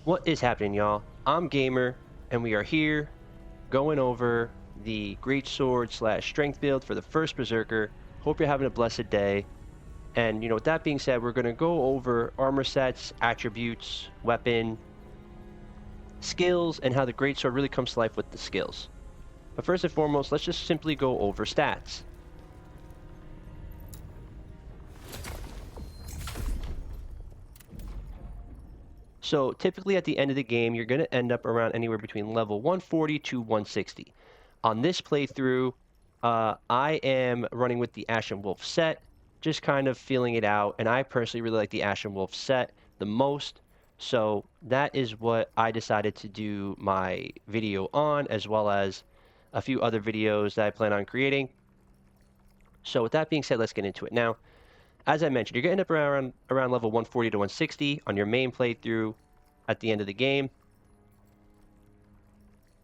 What is happening, y'all? I'm Gamer, and we are here going over the Greatsword / Strength build for the First Berserker. Hope you're having a blessed day. And, with that being said, we're going to go over armor sets, attributes, weapon, skills, and how the Greatsword really comes to life with the skills. But first and foremost, let's just simply go over stats. So typically at the end of the game, you're going to end up around anywhere between level 140 to 160. On this playthrough, I am running with the Ashen Wolf set, just kind of feeling it out, and I personally really like the Ashen Wolf set the most. So that is what I decided to do my video on, as well as a few other videos that I plan on creating. So with that being said, let's get into it. Now, as I mentioned, you're going to end up around level 140 to 160 on your main playthrough at the end of the game.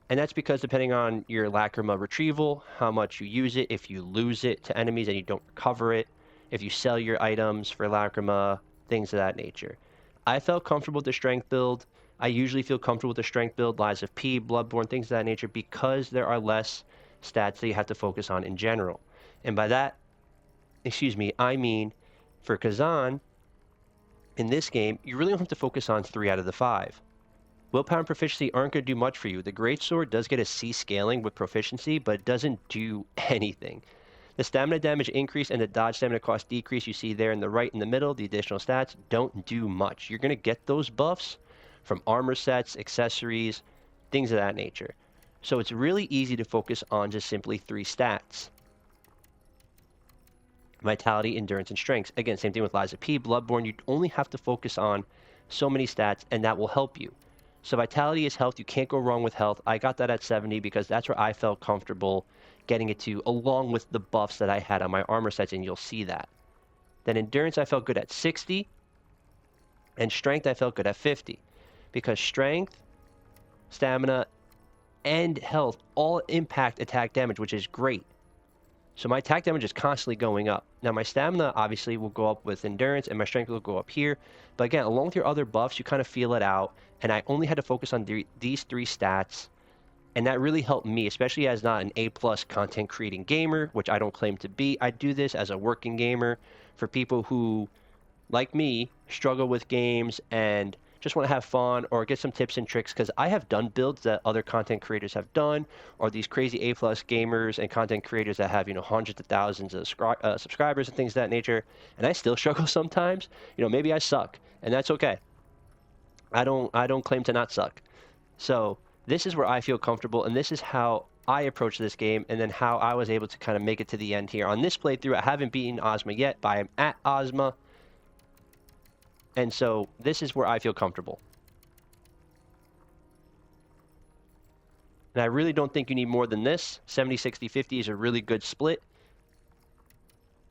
And that's because depending on your Lacrima retrieval, how much you use it, if you lose it to enemies and you don't recover it, if you sell your items for Lacrima, things of that nature. I felt comfortable with the strength build. I usually feel comfortable with the strength build, Lies of P, Bloodborne, things of that nature, because there are less stats that you have to focus on in general. And by that, I mean, for Khazan, in this game, you really don't have to focus on 3 out of the 5. Willpower and proficiency aren't going to do much for you. The Greatsword does get a C scaling with proficiency, but it doesn't do anything. The stamina damage increase and the dodge stamina cost decrease you see there in the right in the middle, the additional stats, don't do much. You're going to get those buffs from armor sets, accessories, things of that nature. So it's really easy to focus on just simply 3 stats. Vitality, endurance, and strength. Again, same thing with Lies of P, Bloodborne. You only have to focus on so many stats, and that will help you. So vitality is health. You can't go wrong with health. I got that at 70 because that's where I felt comfortable getting it to, along with the buffs that I had on my armor sets, and you'll see that. Then endurance, I felt good at 60, and strength, I felt good at 50, because strength, stamina, and health all impact attack damage, which is great. So my attack damage is constantly going up. Now my stamina obviously will go up with endurance, and my strength will go up here. But again, along with your other buffs, you kind of feel it out. And I only had to focus on these 3 stats. And that really helped me, especially as not an A+ content creating gamer, which I don't claim to be. I do this as a working gamer for people who, like me, struggle with games and just want to have fun or get some tips and tricks, because I have done builds that other content creators have done, or these crazy A+ gamers and content creators that have, hundreds of thousands of subscribers and things of that nature, and I still struggle sometimes. Maybe I suck, and that's okay. I don't claim to not suck. So this is where I feel comfortable, and this is how I approach this game, and then how I was able to kind of make it to the end here. On this playthrough, I haven't beaten Ozma yet, but I'm at Ozma. And so this is where I feel comfortable. And I really don't think you need more than this. 70, 60, 50 is a really good split.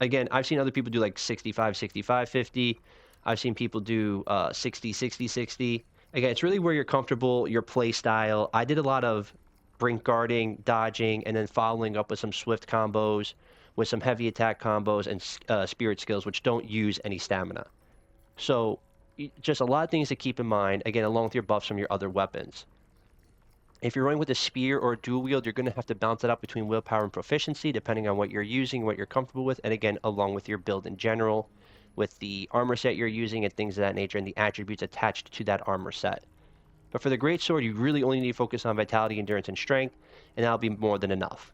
Again, I've seen other people do like 65, 65, 50. I've seen people do 60, 60, 60. Again, it's really where you're comfortable, your play style. I did a lot of brink guarding, dodging, and then following up with some swift combos, with some heavy attack combos, and spirit skills, which don't use any stamina. So just a lot of things to keep in mind, again, along with your buffs from your other weapons. If you're running with a spear or a dual wield, you're going to have to balance it out between willpower and proficiency, depending on what you're using, what you're comfortable with, and again, along with your build in general, with the armor set you're using and things of that nature, and the attributes attached to that armor set. But for the Greatsword, you really only need to focus on vitality, endurance, and strength, and that'll be more than enough.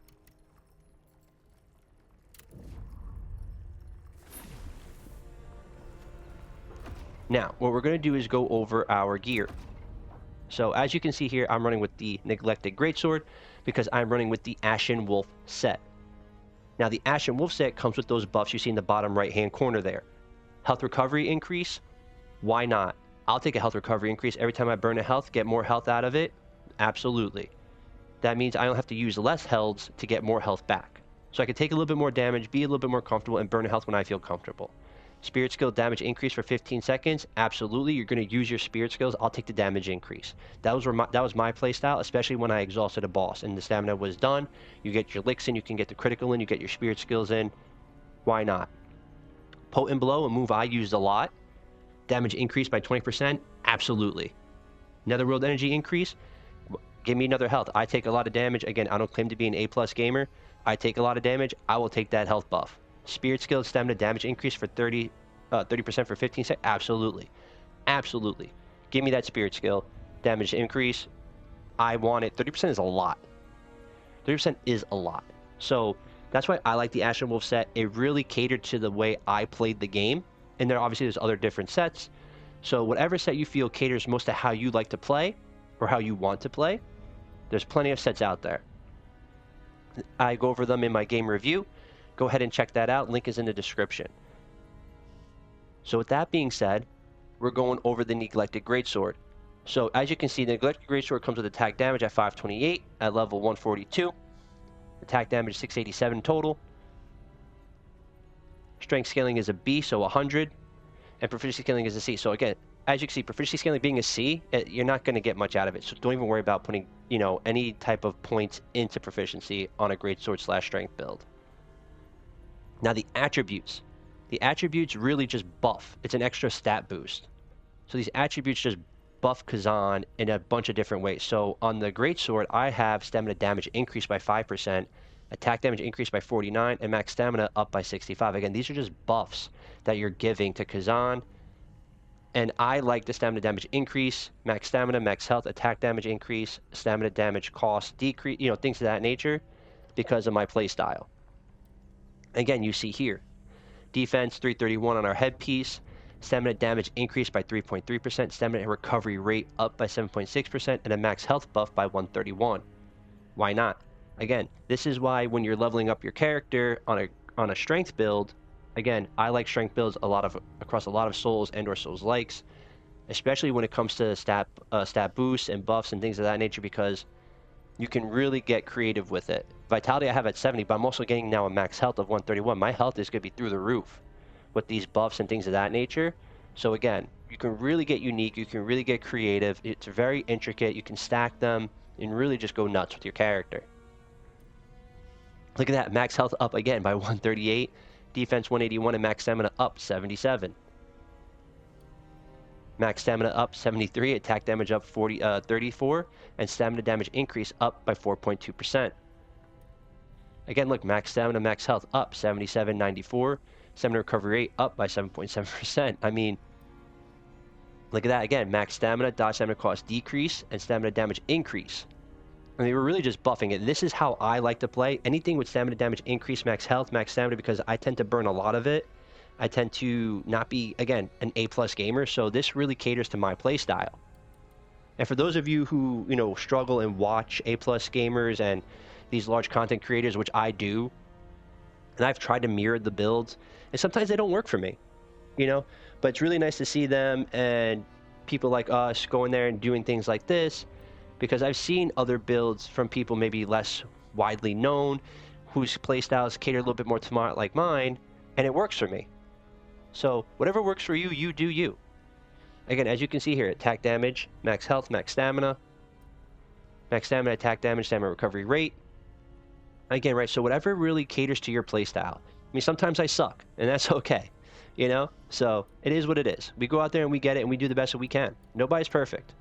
Now, what we're going to do is go over our gear. So as you can see here, I'm running with the neglected Greatsword because I'm running with the Ashen Wolf set. Now, the Ashen Wolf set comes with those buffs you see in the bottom right-hand corner there. Health recovery increase, why not? I'll take a health recovery increase every time I burn a health, get more health out of it. Absolutely. That means I don't have to use less healths to get more health back. So I can take a little bit more damage, be a little bit more comfortable, and burn a health when I feel comfortable. Spirit skill damage increase for 15 seconds. Absolutely, you're going to use your spirit skills. I'll take the damage increase. That was my playstyle, especially when I exhausted a boss and the stamina was done. You get your licks in, you can get the critical in, you get your spirit skills in. Why not? Potent blow, a move I used a lot. Damage increased by 20%. Absolutely. Netherworld energy increase, give me another health. I take a lot of damage. Again, I don't claim to be an A+ gamer. I take a lot of damage. I will take that health buff. Spirit skill, stamina damage increase for 30% for 15 seconds. Absolutely. Absolutely. Give me that spirit skill. Damage increase. I want it. 30% is a lot. 30% is a lot. So that's why I like the Ashen Wolf set. It really catered to the way I played the game. And there obviously there's other different sets. So whatever set you feel caters most to how you like to play or how you want to play, there's plenty of sets out there. I go over them in my game review. Go ahead and check that out. Link is in the description. So with that being said, we're going over the Neglected Greatsword. So as you can see, the Neglected Greatsword comes with attack damage at 528 at level 142. Attack damage 687 total. Strength scaling is a B, so 100. And proficiency scaling is a C. So again, as you can see, proficiency scaling being a C, you're not going to get much out of it. So don't even worry about putting, any type of points into proficiency on a Greatsword / strength build. Now the attributes. The attributes really just buff. It's an extra stat boost. So these attributes just buff Khazan in a bunch of different ways. So on the Greatsword, I have stamina damage increased by 5%, attack damage increased by 49, and max stamina up by 65. Again, these are just buffs that you're giving to Khazan. And I like the stamina damage increase, max stamina, max health, attack damage increase, stamina damage cost decrease, things of that nature because of my playstyle. Again, you see here, defense 331 on our headpiece, stamina damage increased by 3.3%, stamina recovery rate up by 7.6%, and a max health buff by 131. Why not? Again, this is why when you're leveling up your character on a strength build, again, I like strength builds across a lot of souls and/or souls likes, especially when it comes to stat boosts and buffs and things of that nature, because you can really get creative with it. Vitality I have at 70, but I'm also getting now a max health of 131. My health is going to be through the roof with these buffs and things of that nature. So again, you can really get unique. You can really get creative. It's very intricate. You can stack them and really just go nuts with your character. Look at that, max health up again by 138. Defense 181 and max stamina up 77. Max stamina up 73, attack damage up 34, and stamina damage increase up by 4.2%. Again, look, max stamina, max health up 77, 94. Stamina recovery rate up by 7.7%. I mean, look at that again. Max stamina, dodge stamina cost decrease, and stamina damage increase. I mean, we're really just buffing it. This is how I like to play. Anything with stamina damage increase, max health, max stamina, because I tend to burn a lot of it. I tend to not be, again, an A+ gamer, so this really caters to my play style. And for those of you who, struggle and watch A+ gamers and these large content creators, which I do, and I've tried to mirror the builds, and sometimes they don't work for me, but it's really nice to see them and people like us going there and doing things like this, because I've seen other builds from people maybe less widely known, whose playstyles cater a little bit more to like mine, and it works for me. So whatever works for you, you do you. Again, as you can see here, attack damage, max health, max stamina, attack damage, stamina recovery rate. Again, right, so whatever really caters to your playstyle. I mean, sometimes I suck, and that's okay, So it is what it is. We go out there and we get it, and we do the best that we can. Nobody's perfect.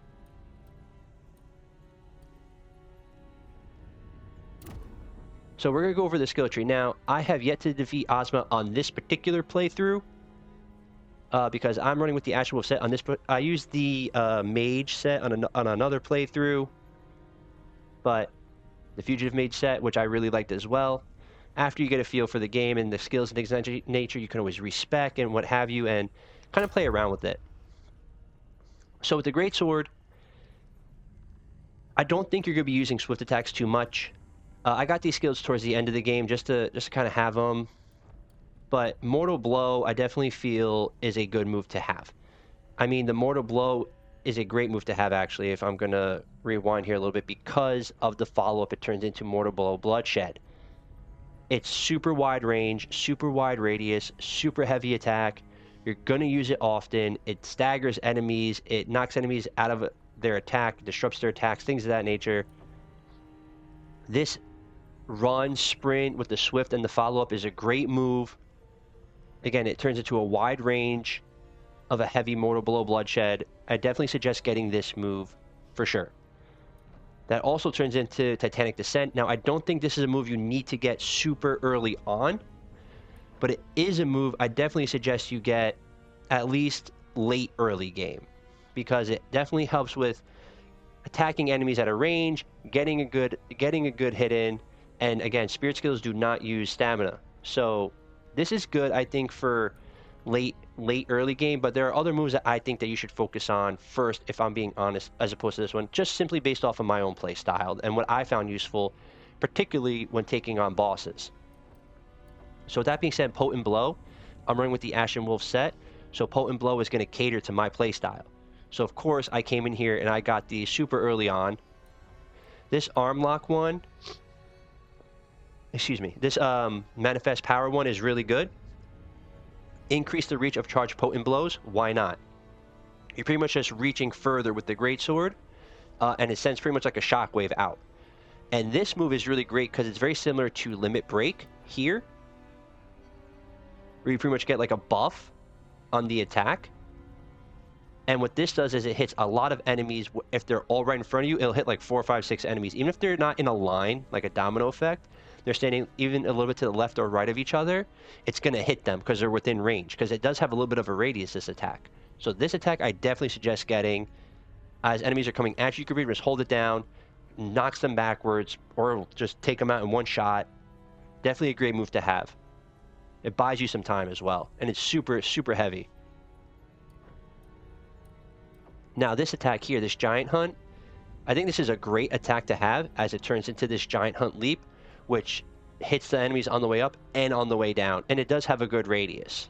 So we're going to go over the skill tree. Now, I have yet to defeat Ozma on this particular playthrough, because I'm running with the Ashen Wolf set on this. I used the Mage set on another playthrough, but the Fugitive Mage set, which I really liked as well. After you get a feel for the game and the skills and things of that nature, you can always respec and what have you, and kind of play around with it. So with the Greatsword, I don't think you're going to be using swift attacks too much. I got these skills towards the end of the game just to kind of have them. But Mortal Blow, I definitely feel, is a good move to have. I mean, the Mortal Blow is a great move to have, actually, if I'm going to rewind here a little bit, because of the follow-up it turns into Mortal Blow Bloodshed. It's super wide range, super wide radius, super heavy attack. You're going to use it often. It staggers enemies. It knocks enemies out of their attack, disrupts their attacks, things of that nature. This run, sprint with the swift and the follow-up is a great move. Again, it turns into a wide range of a heavy Mortal Blow Bloodshed. I definitely suggest getting this move for sure. That also turns into Titanic Descent. Now, I don't think this is a move you need to get super early on, but it is a move I definitely suggest you get at least late early game, because it definitely helps with attacking enemies at a range, getting a good hit in, and again, spirit skills do not use stamina. So this is good, I think, for late early game, but there are other moves that I think that you should focus on first, if I'm being honest, as opposed to this one, just simply based off of my own play style and what I found useful, particularly when taking on bosses. So with that being said, Potent Blow, I'm running with the Ashen Wolf set, so Potent Blow is going to cater to my play style. So of course I came in here and I got these super early on. This arm lock one, this manifest power one is really good. Increase the reach of charged potent blows, why not? You're pretty much just reaching further with the Greatsword, and it sends pretty much like a shockwave out. And this move is really great because it's very similar to Limit Break here, where you pretty much get like a buff on the attack. And what this does is it hits a lot of enemies. If they're all right in front of you, it'll hit like 4, 5, 6 enemies. Even if they're not in a line, like a domino effect, they're standing even a little bit to the left or right of each other, it's going to hit them because they're within range. Because it does have a little bit of a radius, this attack. So this attack I definitely suggest getting. As enemies are coming at you, you can just hold it down, knocks them backwards, or just take them out in one shot. Definitely a great move to have. It buys you some time as well. And it's super, super heavy. Now this attack here, this Giant Hunt, I think this is a great attack to have as it turns into this Giant Hunt leap, which hits the enemies on the way up and on the way down. And it does have a good radius.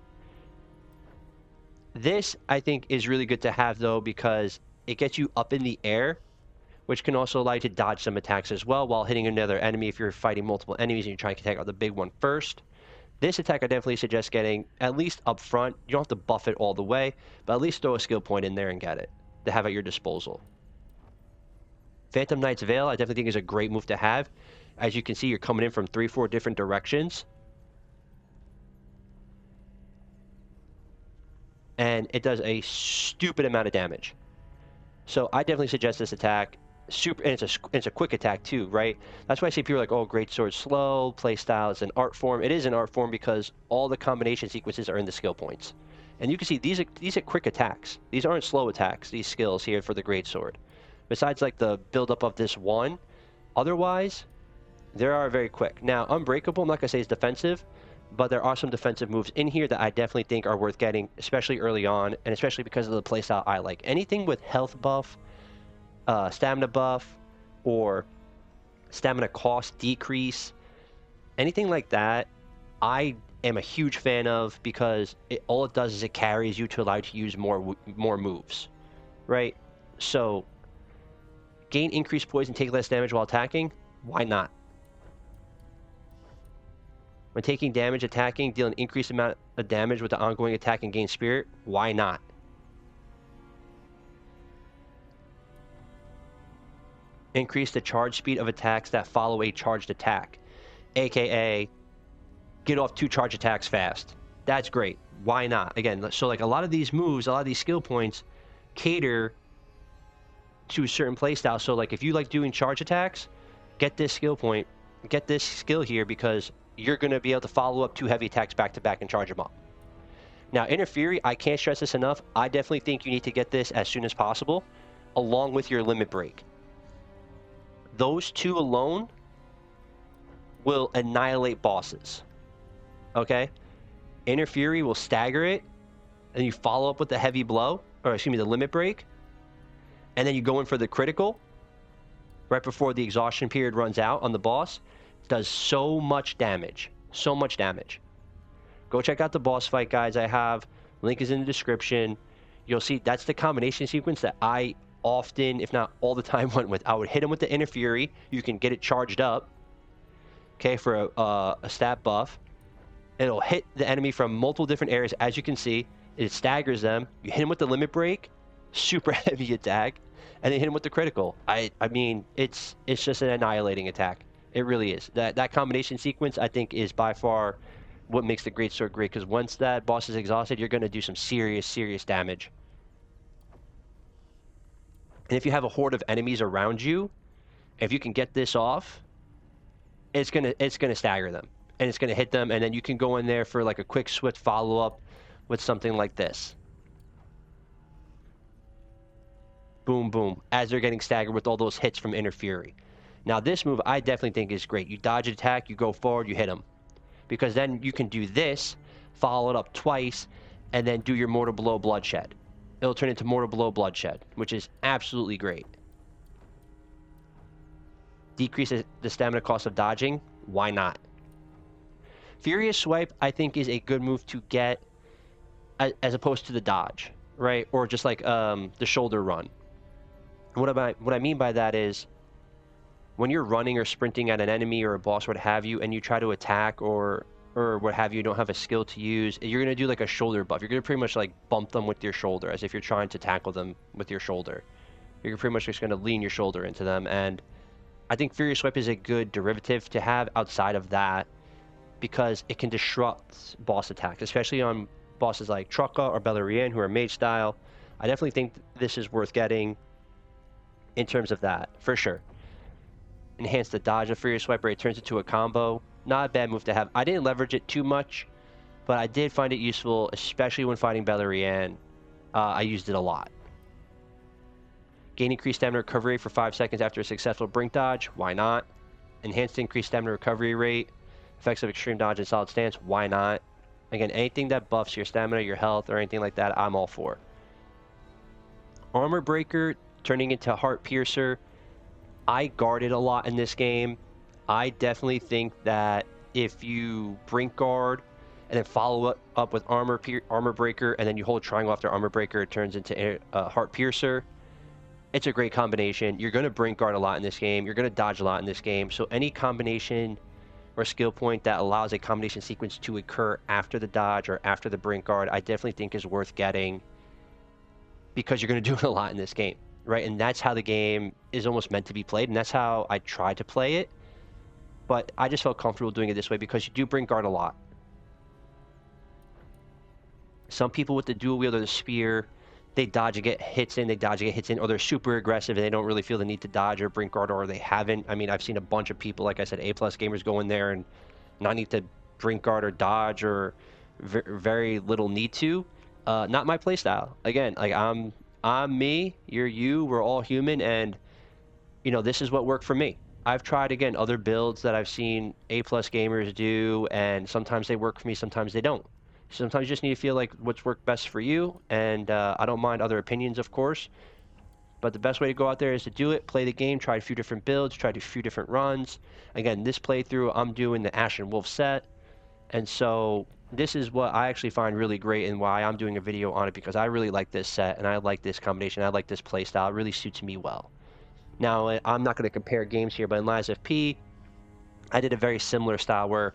This, I think, is really good to have though, because it gets you up in the air, which can also allow you to dodge some attacks as well while hitting another enemy if you're fighting multiple enemies and you're trying to take out the big one first. This attack I definitely suggest getting at least up front. You don't have to buff it all the way, but at least throw a skill point in there and get it to have at your disposal. Phantom Knight's Veil I definitely think is a great move to have. As you can see, you're coming in from 3-4 different directions. And it does a stupid amount of damage. So I definitely suggest this attack. Super, and it's a quick attack too, right? That's why I see people are like, oh, Greatsword slow, play style, it's an art form. It is an art form because all the combination sequences are in the skill points. And you can see these are quick attacks. These aren't slow attacks, these skills here for the Greatsword. Besides like the buildup of this one, otherwise, they are very quick. Now, Unbreakable, I'm not going to say it's defensive, but there are some defensive moves in here that I definitely think are worth getting, especially early on, and especially because of the playstyle I like. Anything with health buff, stamina buff, or stamina cost decrease, anything like that, I am a huge fan of, because all it does is it carries you to allow you to use more moves, right? So gain increased poison, take less damage while attacking, why not? When taking damage attacking, deal an increased amount of damage with the ongoing attack and gain spirit, why not? Increase the charge speed of attacks that follow a charged attack, aka get off 2 charge attacks fast. That's great. Why not? Again, so like a lot of these moves, a lot of these skill points cater to a certain playstyle. So like if you like doing charge attacks, get this skill point, get this skill here, because you're going to be able to follow up 2 heavy attacks back to back and charge them up. Now, Inner Fury, I can't stress this enough. I definitely think you need to get this as soon as possible, along with your Limit Break. Those 2 alone will annihilate bosses. Okay? Inner Fury will stagger it, and you follow up with the heavy blow, or excuse me, the Limit Break, and then you go in for the critical right before the exhaustion period runs out on the boss. It does so much damage. So much damage. Go check out the boss fight, guys. I have, link is in the description. You'll see that's the combination sequence that I often, if not all the time, went with. I would hit him with the Inner Fury. You can get it charged up, okay, for a stat buff. It'll hit the enemy from multiple different areas. As you can see, it staggers them. You hit him with the Limit Break, super heavy attack, and then hit him with the critical. I mean, it's just an annihilating attack. It really is. That combination sequence, I think, is by far what makes the Greatsword great, because once that boss is exhausted, you're going to do some serious, serious damage. And if you have a horde of enemies around you, if you can get this off, it's gonna stagger them, and it's gonna hit them, and then you can go in there for like a quick swift follow-up with something like this. Boom, boom, as they're getting staggered with all those hits from Inner Fury. Now this move I definitely think is great. You dodge attack, you go forward, you hit them. Because then you can do this, follow it up twice, and then do your Mortal Blow Bloodshed. It'll turn into Mortal Blow Bloodshed, which is absolutely great. Decrease the stamina cost of dodging, why not? Furious Swipe, I think, is a good move to get as opposed to the dodge, right? Or just like the shoulder run. What I mean by that is when you're running or sprinting at an enemy or a boss, what have you, and you try to attack or what have you, don't have a skill to use, you're going to do like a shoulder buff. You're going to pretty much like bump them with your shoulder as if you're trying to tackle them with your shoulder. You're pretty much just going to lean your shoulder into them, and I think Furious Swipe is a good derivative to have outside of that because it can disrupt boss attacks, especially on bosses like Trucka or Beleriand who are mage style. I definitely think this is worth getting in terms of that, for sure. Enhance the dodge of Furious Swipe, it turns into a combo. Not a bad move to have. I didn't leverage it too much, but I did find it useful, especially when fighting Beleriand. I used it a lot. Gain increased stamina recovery for 5 seconds after a successful brink dodge, why not? Enhanced increased stamina recovery rate, effects of extreme dodge and solid stance, why not? Again, anything that buffs your stamina, your health, or anything like that, I'm all for. Armor Breaker, turning into Heart Piercer. I guarded a lot in this game. I definitely think that if you brink guard and then follow up with Armor Breaker, and then you hold triangle after Armor Breaker, it turns into Heart Piercer. It's a great combination. You're going to brink guard a lot in this game. You're going to dodge a lot in this game. So any combination or skill point that allows a combination sequence to occur after the dodge or after the brink guard, I definitely think is worth getting because you're going to do it a lot in this game, right? And that's how the game is almost meant to be played, and that's how I tried to play it. But I just felt comfortable doing it this way because you do brink guard a lot. Some people with the dual wield or the spear, they dodge and get hits in, or they're super aggressive and they don't really feel the need to dodge or brink guard, or they haven't. I mean, I've seen a bunch of people, like I said, A+ gamers go in there and not need to brink guard or dodge or very little need to. Not my playstyle. Again, like I'm me, you're you, we're all human, and you know, this is what worked for me. I've tried, again, other builds that I've seen A+ gamers do, and sometimes they work for me, sometimes they don't. Sometimes you just need to feel like what's worked best for you, and I don't mind other opinions, of course. But the best way to go out there is to do it, play the game, try a few different builds, try a few different runs. Again, this playthrough, I'm doing the Ashen Wolf set, and so this is what I actually find really great and why I'm doing a video on it, because I really like this set, and I like this combination, I like this playstyle. It really suits me well. Now, I'm not going to compare games here, but in Lies of P, I did a very similar style where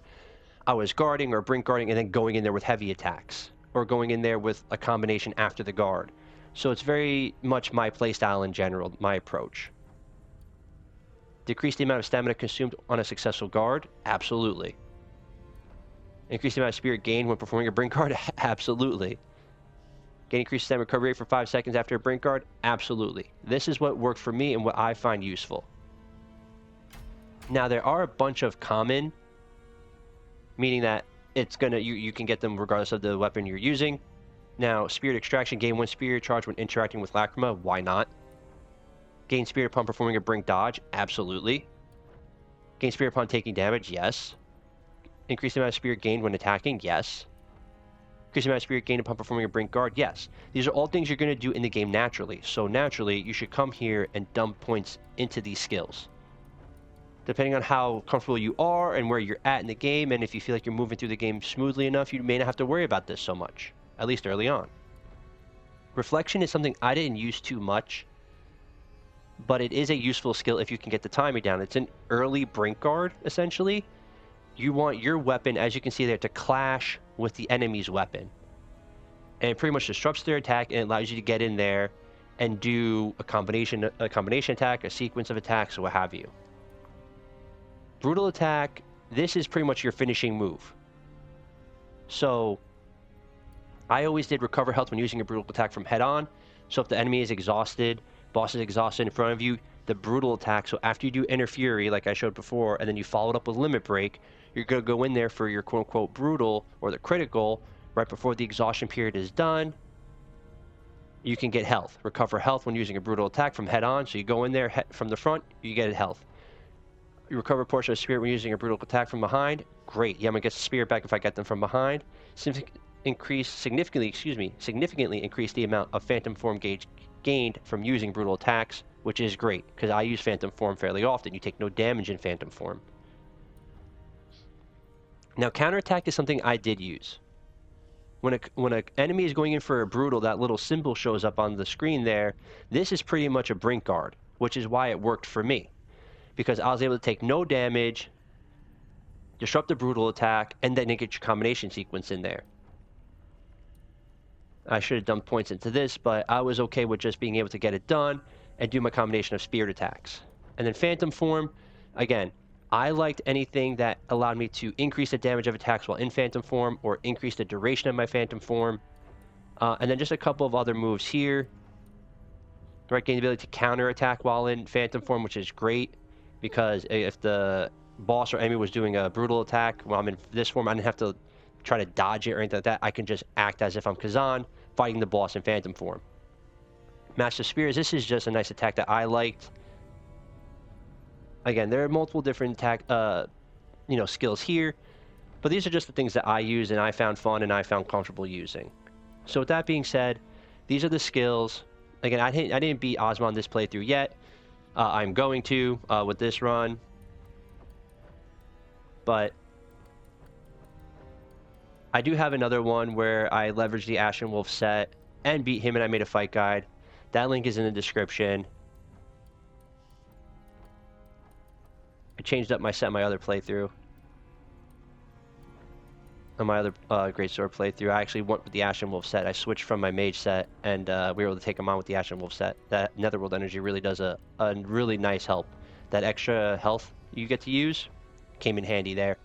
I was guarding or brink guarding and then going in there with heavy attacks, or going in there with a combination after the guard. So it's very much my playstyle in general, my approach. Decrease the amount of stamina consumed on a successful guard? Absolutely. Increase the amount of spirit gained when performing a brink guard? Absolutely. Gain increased stamina recovery rate for 5 seconds after a brink guard? Absolutely. This is what worked for me and what I find useful. Now, there are a bunch of common, meaning that it's gonna you can get them regardless of the weapon you're using. Now, Spirit Extraction, gain 1 Spirit Charge when interacting with Lacrima, why not? Gain Spirit upon performing a brink dodge, absolutely. Gain Spirit upon taking damage, yes. Increase the amount of Spirit gained when attacking, yes. Increase the amount of Spirit gained upon performing a brink guard, yes. These are all things you're going to do in the game naturally, so naturally you should come here and dump points into these skills. Depending on how comfortable you are and where you're at in the game, and if you feel like you're moving through the game smoothly enough, you may not have to worry about this so much, at least early on. Reflection is something I didn't use too much, but it is a useful skill if you can get the timing down. It's an early brink guard, essentially. You want your weapon, as you can see there, to clash with the enemy's weapon. And it pretty much disrupts their attack, and it allows you to get in there and do a combination attack, a sequence of attacks, or what have you. Brutal attack, this is pretty much your finishing move. So I always did recover health when using a brutal attack from head on. So if the enemy is exhausted, Boss is exhausted in front of you. The brutal attack. So after you do Inner Fury, like I showed before, and then you follow it up with Limit Break, you're going to go in there for your quote-unquote brutal or the critical right before the exhaustion period is done. You can get health. Recover health when using a brutal attack from head on. So you go in there from the front, you get health. You recover a portion of spirit when using a brutal attack from behind. Great. Yeah, I'm going to get spirit back if I get them from behind. Significantly increase the amount of phantom form gauge gained from using brutal attacks, which is great because I use phantom form fairly often. You take no damage in phantom form. Now counterattack is something I did use. When an enemy is going in for a brutal, that little symbol shows up on the screen there. This is pretty much a brink guard, which is why it worked for me, because I was able to take no damage, disrupt the brutal attack, and then get your combination sequence in there. I should have dumped points into this, but I was okay with just being able to get it done and do my combination of spirit attacks. And then phantom form, again, I liked anything that allowed me to increase the damage of attacks while in phantom form or increase the duration of my phantom form. And then just a couple of other moves here. Right, gain the ability to counter attack while in phantom form, which is great because if the boss or enemy was doing a brutal attack while I'm in this form, I didn't have to try to dodge it or anything like that. I can just act as if I'm Khazan fighting the boss in phantom form. Master Spears, this is just a nice attack that I liked. Again, there are multiple different attack skills here, but these are just the things that I use and I found fun and I found comfortable using. So with that being said, these are the skills. Again, I didn't beat Ozma on this playthrough yet. I'm going to with this run, but I do have another one where I leveraged the Ashen Wolf set and beat him, and I made a fight guide. That link is in the description. I changed up my set in my other playthrough. On my other Greatsword playthrough, I actually went with the Ashen Wolf set. I switched from my mage set, and we were able to take him on with the Ashen Wolf set. That Netherworld energy really does a really nice help. That extra health you get to use came in handy there.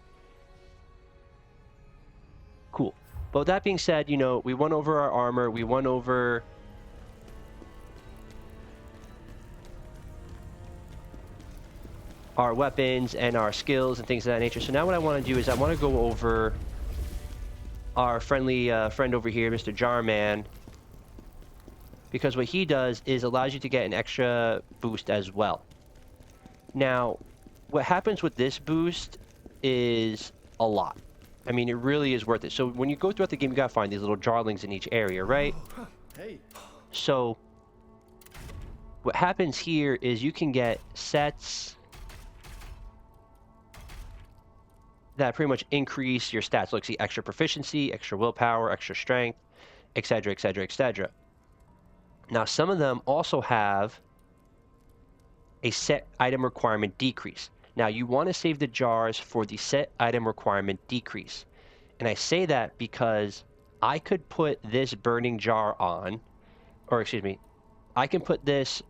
Cool. But with that being said, you know, we went over our armor, we went over our weapons and our skills and things of that nature. So now what I want to do is I want to go over our friendly friend over here, Mr. Jarman, because what he does is allows you to get an extra boost as well. Now, what happens with this boost is a lot. I mean, it really is worth it. So when you go throughout the game, you gotta find these little jarlings in each area, right? Hey. So what happens here is you can get sets that pretty much increase your stats. Look, see, extra proficiency, extra willpower, extra strength, etc., etc., etc. Now, some of them also have a set item requirement decrease. Now, you want to save the jars for the set item requirement decrease. And I say that because I could put this burning jar on, or excuse me, I can put this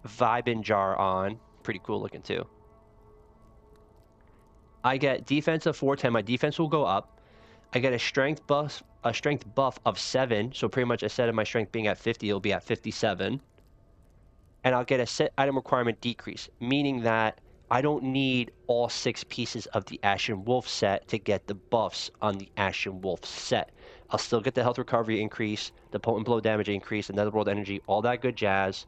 vibin jar on. Pretty cool looking too. I get defense of 410. My defense will go up. I get a strength buff of 7. So pretty much instead of my strength being at 50, it'll be at 57. And I'll get a set item requirement decrease, meaning that I don't need all 6 pieces of the Ashen Wolf set to get the buffs on the Ashen Wolf set. I'll still get the health recovery increase, the potent blow damage increase, the netherworld energy, all that good jazz,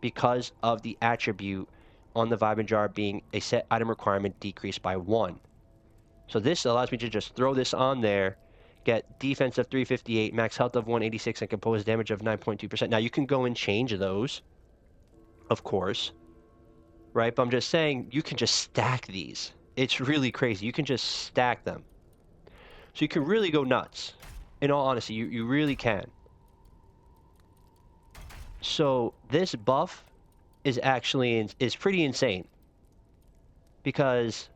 because of the attribute on the Vibin Jar being a set item requirement decreased by 1. So this allows me to just throw this on there, get defense of 358, max health of 186, and composed damage of 9.2%. Now you can go and change those, of course, right? But I'm just saying you can just stack these. It's really crazy. You can just stack them. So you can really go nuts. In all honesty, you really can. So this buff is actually is pretty insane, because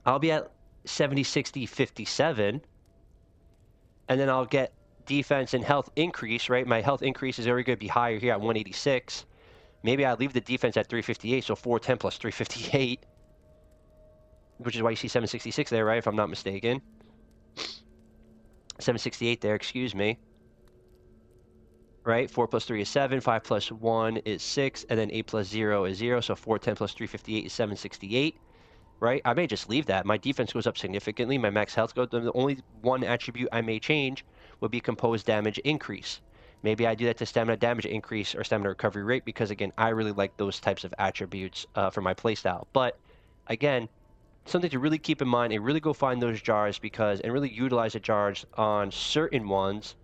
I'll be at 70, 60, 57, and then I'll get defense and health increase, right? My health increase is already going to be higher here at 186. Maybe I leave the defense at 358, so 410 plus 358, which is why you see 766 there, right? If I'm not mistaken. 768 there, excuse me. right? 4 plus 3 is 7, 5 plus 1 is 6, and then 8 plus 0 is 0. So 410 plus 358 is 768, right? I may just leave that. My defense goes up significantly. My max health goes. The only one attribute I may change would be composed damage increase. Maybe I do that to stamina damage increase or stamina recovery rate because, again, I really like those types of attributes for my playstyle. But, again, something to really keep in mind and really go find those jars because, and really utilize the jars on certain ones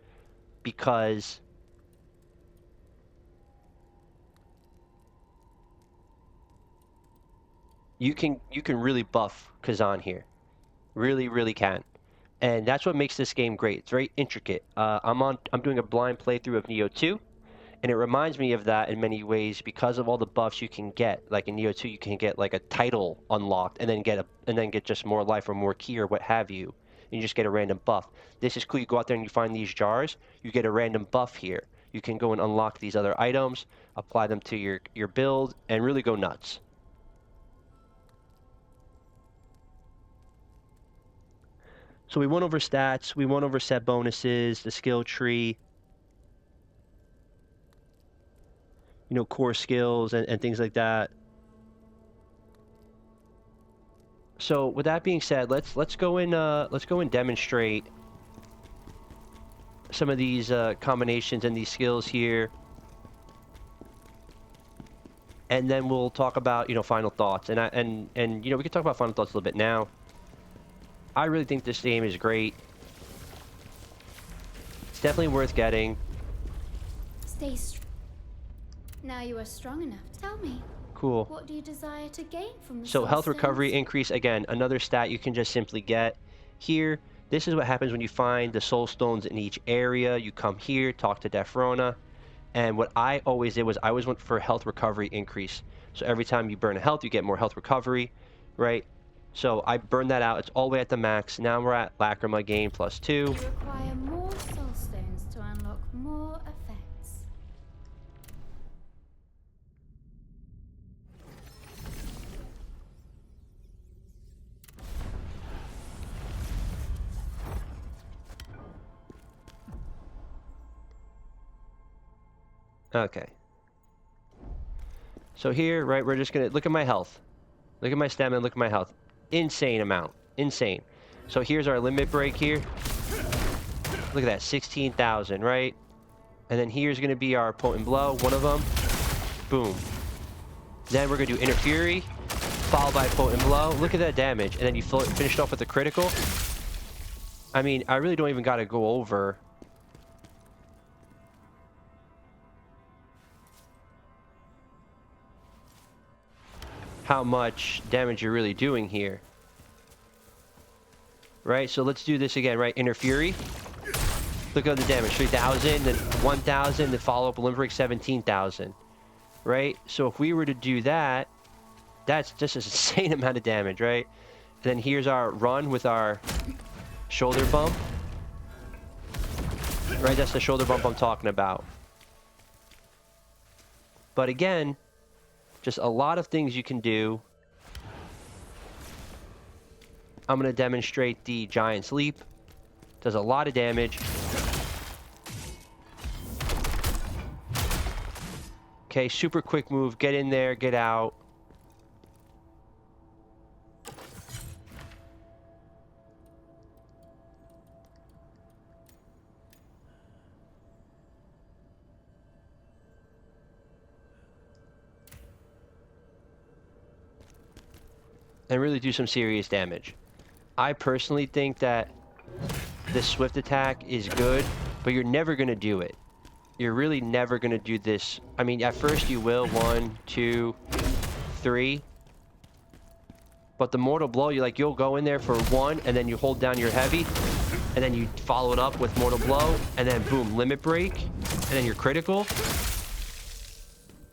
because you can really buff Khazan here. Really can. And that's what makes this game great. It's very intricate. I'm doing a blind playthrough of Neo 2, and it reminds me of that in many ways because of all the buffs you can get. Like in Neo 2, you can get like a title unlocked and then get just more life or more ki or what have you. And you just get a random buff. This is cool. You go out there and you find these jars, you get a random buff here. You can go and unlock these other items, apply them to your build, and really go nuts. So we went over stats, we went over set bonuses, the skill tree, you know, core skills and things like that. So with that being said, let's go and demonstrate some of these combinations and these skills here. And then we'll talk about, you know, final thoughts. And you know, we can talk about final thoughts a little bit now. I really think this game is great. It's definitely worth getting. Stay strong. Now you are strong enough. Tell me. Cool. What do you desire to gain from the So health soul recovery stones? increase, again, another stat you can just simply get here. This is what happens when you find the soul stones in each area. You come here, talk to Defrona. And what I always did was I always went for health recovery increase. So every time you burn a health, you get more health recovery, right? So I burned that out. It's all the way at the max. Now we're at Lacrima gain +2. You require more soul stones to unlock more effects. Okay. So here, right, we're just gonna look at my health. Look at my stamina, look at my health. Insane amount. Insane. So here's our limit break here. Look at that, 16,000, right? And then here's gonna be our potent blow, one of them. Boom. Then we're gonna do Inner Fury, followed by potent blow. Look at that damage. And then you finish it off with a critical. I mean, I really don't even gotta go over how much damage you're really doing here. Right, so let's do this again, right? Inner Fury. Look at the damage, 3,000, then 1,000, then follow-up limit break, 17,000. Right? So if we were to do that, that's just an insane amount of damage, right? And then here's our run with our shoulder bump. Right, that's the shoulder bump I'm talking about. But again, just a lot of things you can do. I'm going to demonstrate the Giant's Leap. Does a lot of damage. Okay, super quick move. Get in there, get out. And really do some serious damage. I personally think that this swift attack is good, but you're never going to do it. You're really never going to do this. I mean, at first you will. 1, 2, 3. But the mortal blow, you'll go in there for 1, and then you hold down your heavy, and then you follow it up with mortal blow, and then boom, limit break, and then you're critical.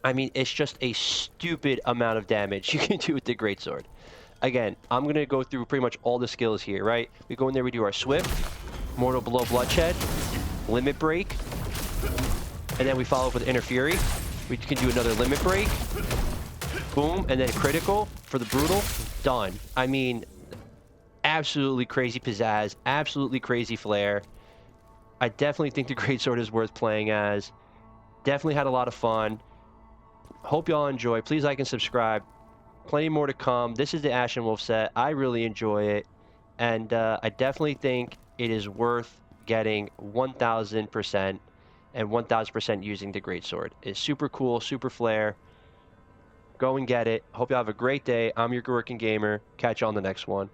I mean, it's just a stupid amount of damage you can do with the Greatsword. Again, I'm going to go through pretty much all the skills here, right? We go in there, we do our Swift, Mortal Blow Bloodshed, Limit Break, and then we follow up with Inner Fury. We can do another Limit Break, boom, and then Critical for the Brutal, done. I mean, absolutely crazy pizzazz, absolutely crazy flair. I definitely think the Greatsword is worth playing as. Definitely had a lot of fun. Hope y'all enjoy. Please like and subscribe. Plenty more to come. This is the Ashen Wolf set. I really enjoy it. And I definitely think it is worth getting 1000% and 1000% using the Greatsword. It's super cool, super flare. Go and get it. Hope you have a great day. I'm your WorkinGamer. Catch you on the next one.